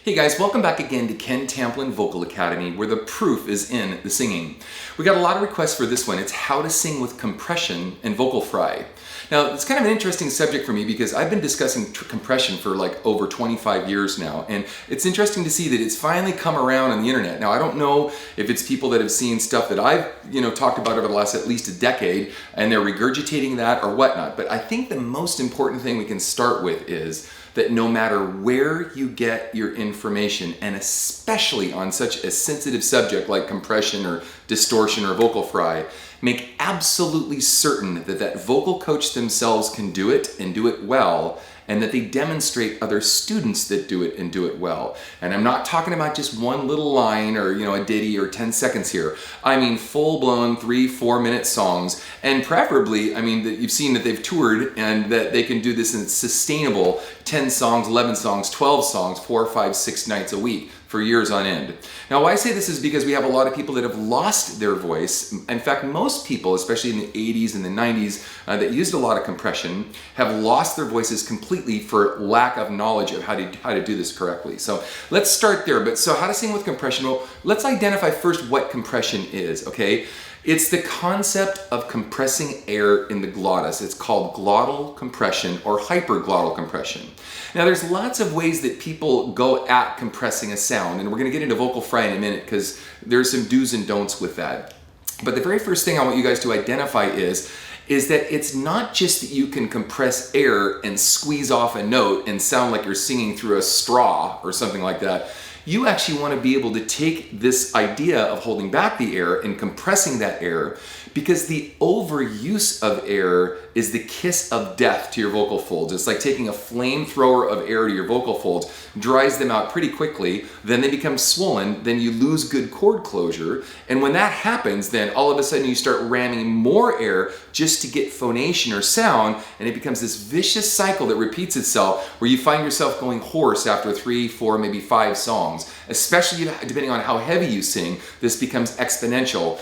Hey guys, welcome back again to Ken Tamplin Vocal Academy, where the proof is in the singing. We got a lot of requests for this one. It's how to sing with compression and vocal fry. Now, it's kind of an interesting subject for me because I've been discussing compression for like over 25 years now, and it's interesting to see that it's finally come around on the internet. Now, I don't know if it's people that have seen stuff that I've talked about over the last at least a decade, and they're regurgitating that or whatnot, but I think the most important thing we can start with is that no matter where you get your information, and especially on such a sensitive subject like compression or distortion or vocal fry, make absolutely certain that that vocal coach themselves can do it and do it well, and that they demonstrate other students that do it and do it well. And I'm not talking about just one little line or a ditty or 10 seconds here. I mean full-blown 3-4 minute songs, and preferably, that you've seen that they've toured and that they can do this in sustainable 10 songs, 11 songs, 12 songs, 4, 5, 6 nights a week for years on end. Now, why I say this is because we have a lot of people that have lost their voice. In fact, most people, especially in the 80s and the 90s, that used a lot of compression, have lost their voices completely for lack of knowledge of how to do this correctly. So let's start there. But so how to sing with compression? Well, let's identify first what compression is, okay? It's the concept of compressing air in the glottis. It's called glottal compression or hyperglottal compression. Now, there's lots of ways that people go at compressing a sound, and we're going to get into vocal fry in a minute because there's some do's and don'ts with that. But the very first thing I want you guys to identify is that it's not just that you can compress air and squeeze off a note and sound like you're singing through a straw or something like that. You actually want to be able to take this idea of holding back the air and compressing that air, because the overuse of air is the kiss of death to your vocal folds. It's like taking a flamethrower of air to your vocal folds, dries them out pretty quickly, then they become swollen, then you lose good cord closure, and when that happens, then all of a sudden you start ramming more air just to get phonation or sound, and it becomes this vicious cycle that repeats itself where you find yourself going hoarse after 3, 4, maybe 5 songs. Especially depending on how heavy you sing, this becomes exponential,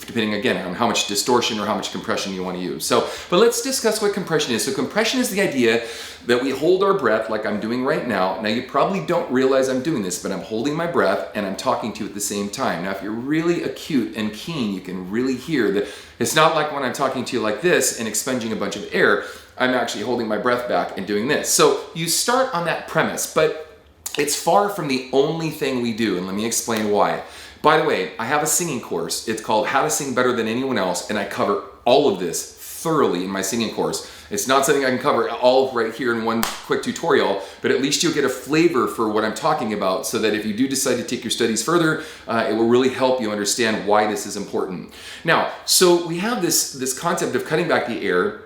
depending again on how much distortion or how much compression you want to use. But let's discuss what compression is. So compression is the idea that we hold our breath like I'm doing right now. Now, you probably don't realize I'm doing this, but I'm holding my breath and I'm talking to you at the same time. Now, if you're really acute and keen, you can really hear that it's not like when I'm talking to you like this and expunging a bunch of air. I'm actually holding my breath back and doing this. So you start on that premise, but it's far from the only thing we do, and let me explain why. By the way, I have a singing course. It's called How to Sing Better Than Anyone Else, and I cover all of this thoroughly in my singing course. It's not something I can cover all right here in one quick tutorial, but at least you'll get a flavor for what I'm talking about, so that if you do decide to take your studies further, it will really help you understand why this is important. Now, so we have this concept of cutting back the air,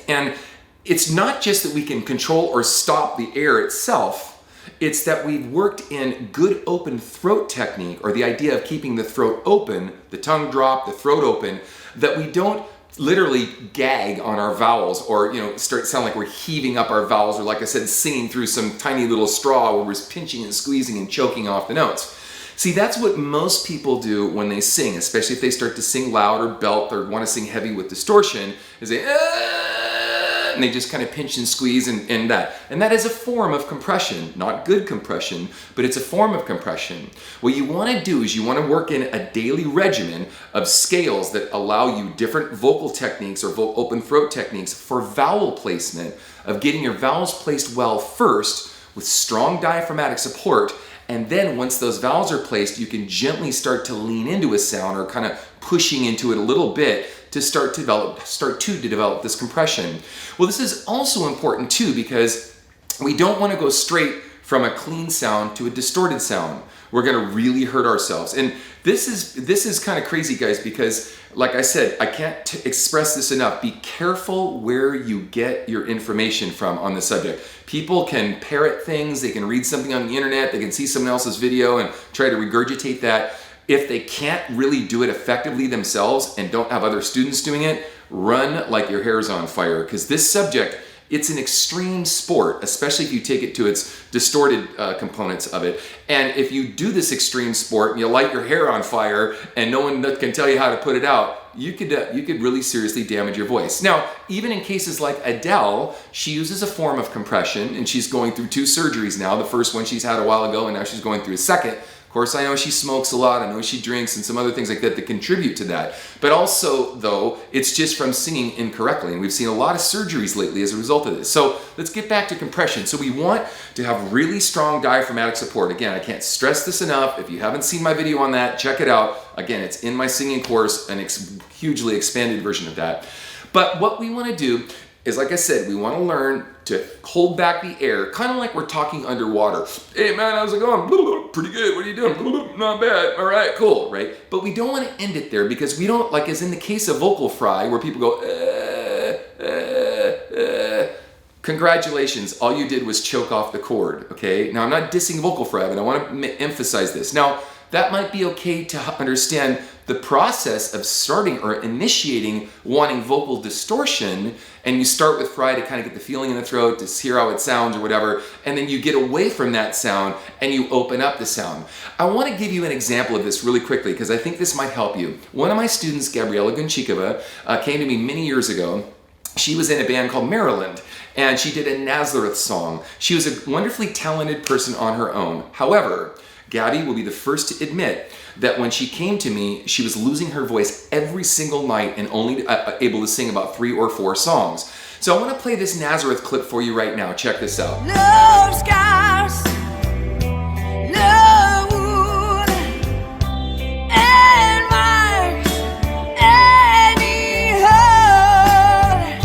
and it's not just that we can control or stop the air itself. It's that we've worked in good open throat technique, or the idea of keeping the throat open, the tongue drop, the throat open, that we don't literally gag on our vowels or start to sound like we're heaving up our vowels, or like I said, singing through some tiny little straw where we're pinching and squeezing and choking off the notes. See, that's what most people do when they sing, especially if they start to sing loud or belt or want to sing heavy with distortion, is they and they just kind of pinch and squeeze and that. And that is a form of compression, not good compression, but it's a form of compression. What you want to do is you want to work in a daily regimen of scales that allow you different vocal techniques or open throat techniques for vowel placement, of getting your vowels placed well first with strong diaphragmatic support. And then once those vowels are placed, you can gently start to lean into a sound, or kind of pushing into it a little bit to start to develop this compression. Well, this is also important too, because we don't want to go straight from a clean sound to a distorted sound. We're going to really hurt ourselves. And this is kind of crazy, guys, because like I said, I can't express this enough. Be careful where you get your information from on this subject. People can parrot things, they can read something on the internet, they can see someone else's video and try to regurgitate that. If they can't really do it effectively themselves and don't have other students doing it, run like your hair's on fire, because this subject, it's an extreme sport, especially if you take it to its distorted components of it. And if you do this extreme sport and you light your hair on fire and no one can tell you how to put it out, you could really seriously damage your voice. Now, even in cases like Adele, she uses a form of compression, and she's going through 2 surgeries now. The first one she's had a while ago, and now she's going through a second. Of course, I know she smokes a lot, I know she drinks and some other things like that that contribute to that. But also, though, it's just from singing incorrectly. And we've seen a lot of surgeries lately as a result of this. So let's get back to compression. So we want to have really strong diaphragmatic support. Again, I can't stress this enough. If you haven't seen my video on that, check it out. Again, it's in my singing course, an hugely expanded version of that. But what we want to do is, like I said, we want to learn to hold back the air, kind of like we're talking underwater. Hey man, how's it going? Pretty good. What are you doing? Not bad. All right, cool, right? But we don't want to end it there because we don't, like as in the case of vocal fry, where people go, congratulations, all you did was choke off the chord, okay? Now I'm not dissing vocal fry, but I want to emphasize this. Now, that might be okay to understand the process of starting or initiating wanting vocal distortion, and you start with fry to kind of get the feeling in the throat, to hear how it sounds or whatever, and then you get away from that sound and you open up the sound. I want to give you an example of this really quickly because I think this might help you. One of my students, Gabriela Gunčíková, came to me many years ago. She was in a band called Maryland, and she did a Nazareth song. She was a wonderfully talented person on her own. However, Gabby will be the first to admit that when she came to me, she was losing her voice every single night and only able to sing about 3 or 4 songs. So I want to play this Nazareth clip for you right now. Check this out. No scars, no wound, and marks, any hurt,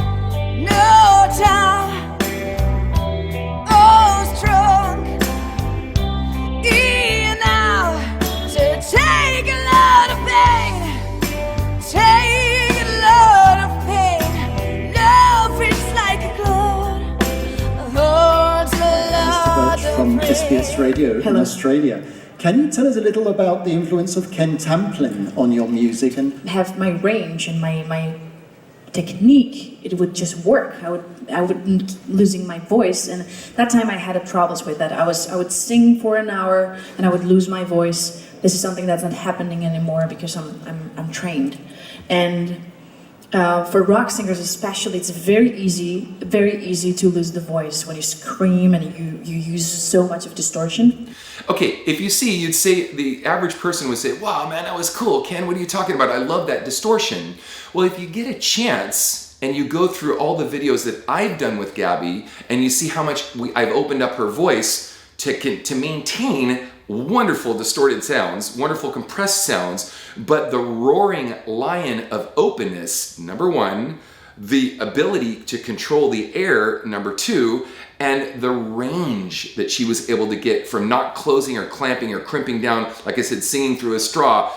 no time, oh strong, enough to take a lot of pain, take a lot of pain. Love is like a glove, holds a lot of from pain. SBS Radio in Hello. Australia. Can you tell us a little about the influence of Ken Tamplin on your music? And Have my range and my technique, it would just work. I would losing my voice, and that time I had problems with that. I would sing for an hour and I would lose my voice. This is something that's not happening anymore because I'm trained. And for rock singers especially, it's very easy to lose the voice when you scream and you use so much of distortion. Okay, if you see, you'd say, the average person would say, wow, man, that was cool. Ken, what are you talking about? I love that distortion. Well, if you get a chance and you go through all the videos that I've done with Gabby and you see how much I've opened up her voice to maintain wonderful distorted sounds, wonderful compressed sounds, but the roaring lion of openness, number 1, the ability to control the air, number 2, and the range that she was able to get from not closing or clamping or crimping down, like I said, singing through a straw,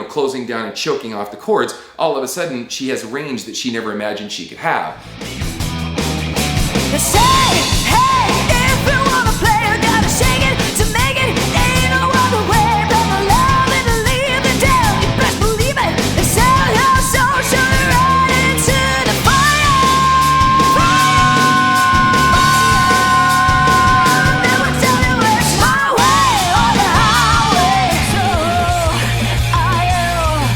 closing down and choking off the chords. All of a sudden, she has range that she never imagined she could have. They say, hey, if you wanna play, you gotta shake it to make it. Ain't no other way but to love it and leave it down. You best believe it. They sell your soul, shove it right into the fire. Never tell you it's my way or the highway. So I am.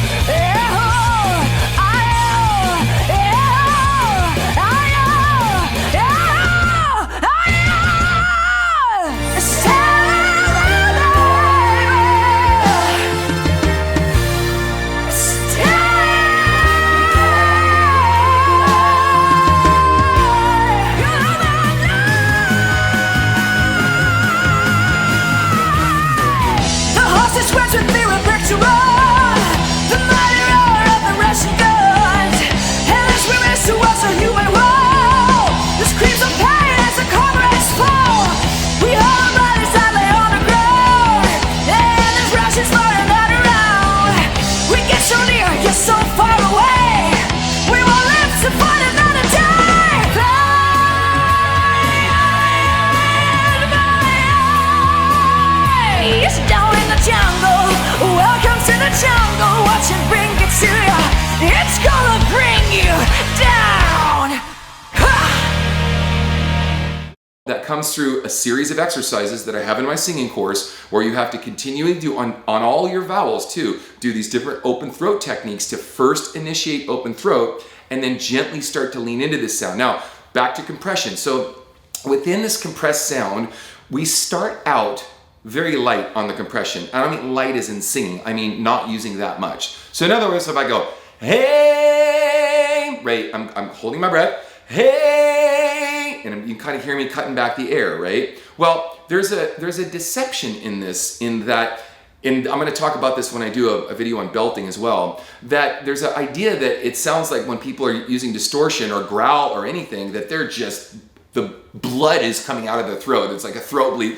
comes through a series of exercises that I have in my singing course where you have to continually do on all your vowels too, do these different open throat techniques to first initiate open throat and then gently start to lean into this sound. Now, back to compression. So within this compressed sound, we start out very light on the compression. I don't mean light as in singing, I mean not using that much. So in other words, if I go, hey, right, I'm holding my breath, hey, and you can kind of hear me cutting back the air, right? Well, there's a deception in this, in that, and I'm going to talk about this when I do a video on belting as well, that there's an idea that it sounds like when people are using distortion or growl or anything, that they're just, the blood is coming out of their throat. It's like a throat bleed,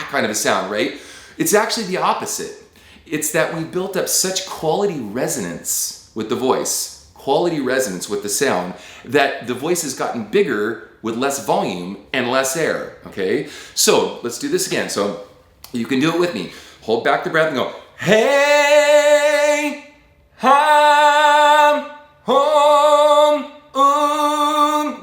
kind of a sound, right? It's actually the opposite. It's that we built up such quality resonance with the voice, quality resonance with the sound, that the voice has gotten bigger with less volume and less air, okay? So let's do this again. So you can do it with me. Hold back the breath and go, hey, hum, hum,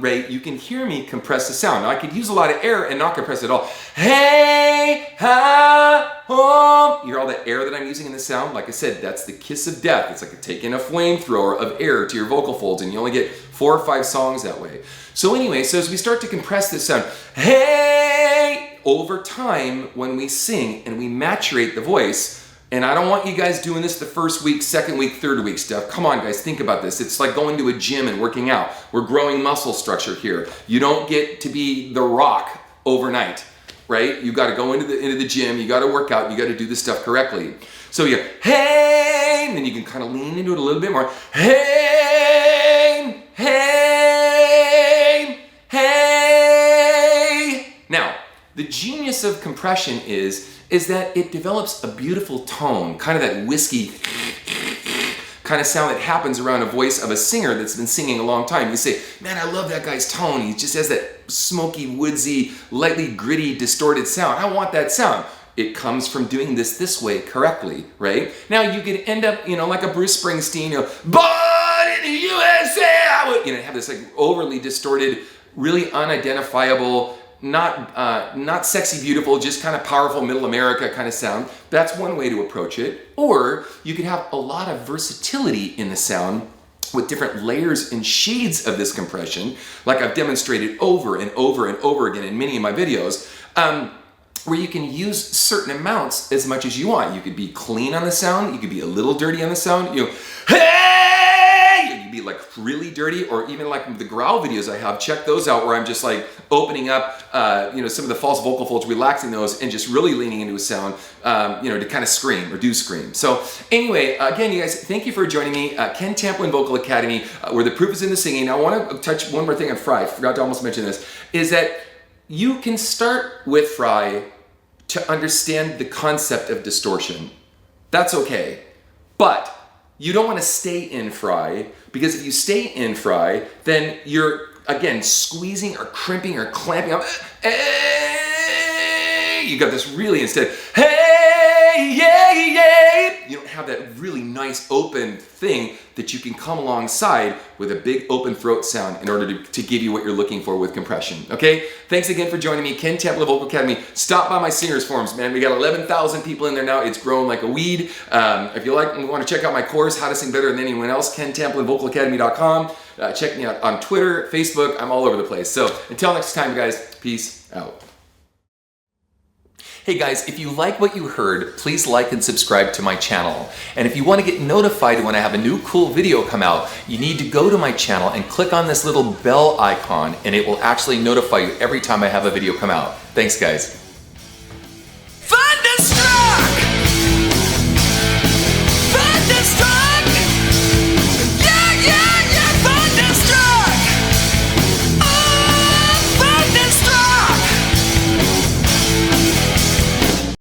right? You can hear me compress the sound. Now I could use a lot of air and not compress at all. Hey, ha, hum. You hear all the air that I'm using in the sound? Like I said, that's the kiss of death. It's like taking a flamethrower of air to your vocal folds, and you only get 4 or 5 songs that way. So anyway, so as we start to compress this sound, hey, over time when we sing and we maturate the voice, and I don't want you guys doing this the first week, second week, third week stuff. Come on guys, think about this. It's like going to a gym and working out. We're growing muscle structure here. You don't get to be the Rock overnight, right? You got to go into the gym, you got to work out, you got to do this stuff correctly. So you hey, and then you can kind of lean into it a little bit more. Hey, hey, hey. Now, the genius of compression is that it develops a beautiful tone, kind of that whiskey kind of sound that happens around a voice of a singer that's been singing a long time. You say, man, I love that guy's tone. He just has that smoky, woodsy, lightly gritty, distorted sound. I want that sound. It comes from doing this way correctly, right? Now you could end up, like a Bruce Springsteen, born in the USA, I would, have this like overly distorted, really unidentifiable, not sexy, beautiful, just kind of powerful middle America kind of sound. That's one way to approach it. Or you could have a lot of versatility in the sound with different layers and shades of this compression, like I've demonstrated over and over and over again in many of my videos, where you can use certain amounts as much as you want. You could be clean on the sound, you could be a little dirty on the sound, hey! You could be like really dirty, or even like the growl videos I have, check those out where I'm just like opening up, some of the false vocal folds, relaxing those, and just really leaning into a sound, to kind of scream or do scream. So anyway, again, you guys, thank you for joining me. Ken Tamplin Vocal Academy, where the proof is in the singing. Now I want to touch one more thing on Fry. I forgot to almost mention this, is that you can start with Fry to understand the concept of distortion. That's okay. But you don't want to stay in Fry, because if you stay in Fry, then you're, again, squeezing or crimping or clamping up. Hey, you got this really, instead, hey, yay, yay. You don't have that really nice open thing that you can come alongside with a big open throat sound in order to give you what you're looking for with compression, okay? Thanks again for joining me, Ken Tamplin Vocal Academy. Stop by my singers forums, man. We got 11,000 people in there now. It's grown like a weed. If you want to check out my course, How to Sing Better Than Anyone Else, KenTamplinVocalAcademy.com. Check me out on Twitter, Facebook. I'm all over the place. So until next time, guys, peace out. Hey guys, if you like what you heard, please like and subscribe to my channel. And if you want to get notified when I have a new cool video come out, you need to go to my channel and click on this little bell icon, and it will actually notify you every time I have a video come out. Thanks guys.